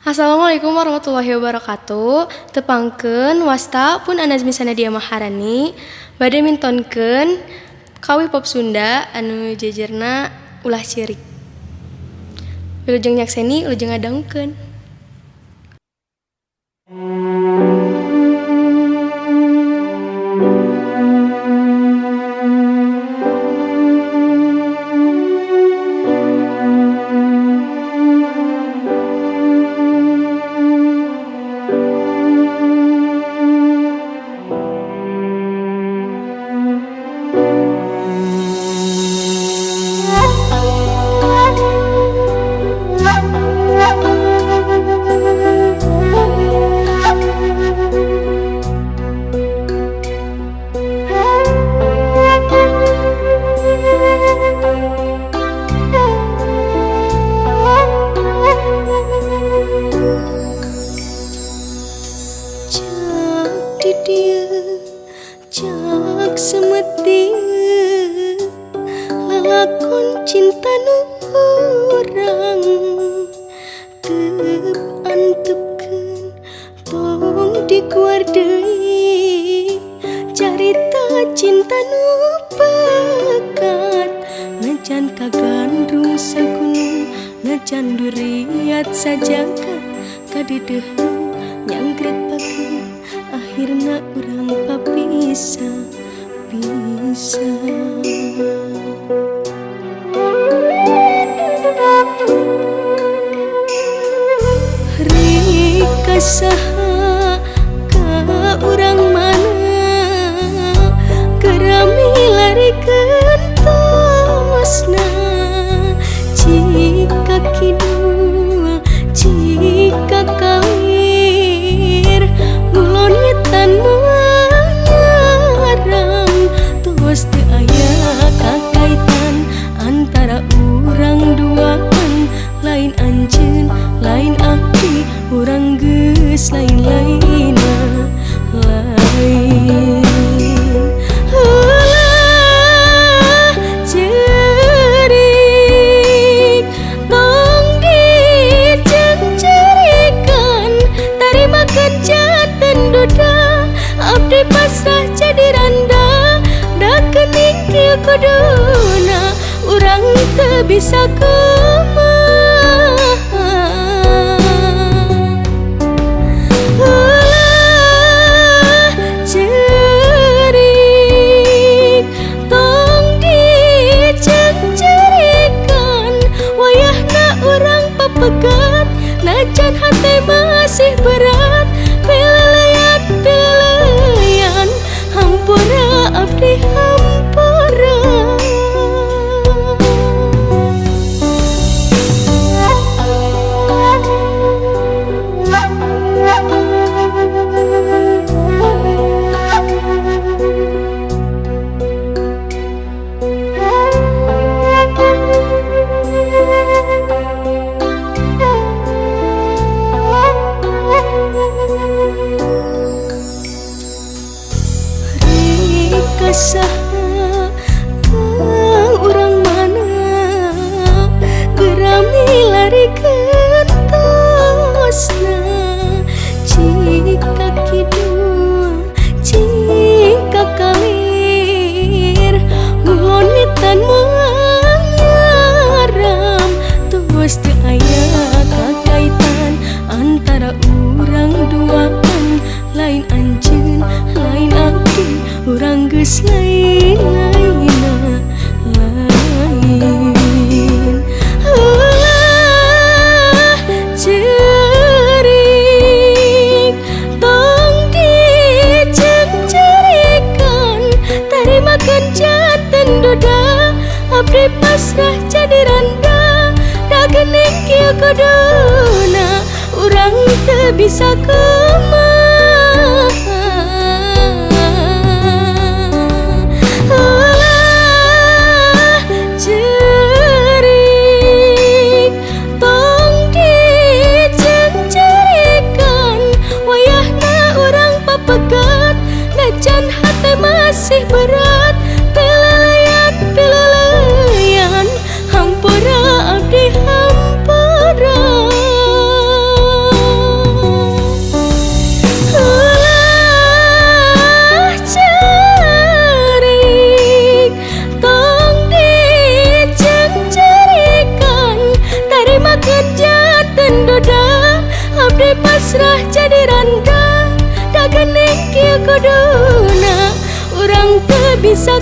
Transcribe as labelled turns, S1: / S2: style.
S1: Assalamualaikum warahmatullahi wabarakatuh. Tepangkeun wasta pun Anazmi Sanadia Maharani bade mintonkeun kawi pop Sunda anu jejerna ulah cirik. Wilujeng nyakseni, wilujeng ngadangkeun.
S2: Jak semetir lalakon cinta nu urang teu antepkeun tong dikuar deui carita cinta nu pekat najan kagandrung sagunung najan duriat sajagat kadideuh nu nyangkret pakeun akhirna urang papisah. Rika saha ka urang mana kerami larikeun tosna jika kidul jika kalir ngulon nyetan tos teu aya kakaitan antara urang duaan lain anjeun lain abdi urang geus lain-laina lain ulah cerik tong dicencerikan tarimakeun janten duda abdi pasrah jadi randa kening kieu kuduna urang teu bisa kumaha ulah cerik tong dicencerikan wayahna urang papegat najan hate masih berat pileleyan hampura abdi saha ka urang mana gerami larikeun tosna jika kidul jika kalir ngulon nyetan mangaram tos teu aya kakaitan antara urang duaan lain anjeun lain abdi urang geus lain-laina lain ulah cerik tong dicencerikan tarimakeun janten duda abdi pasrah jadi randa da geuning kieu kuduna urang teu bisa kumaha najan hati masih berat pileleyan hampura abdi hampura abdi pasrah jadi randa, da gening kieu kuduna urang teu bisa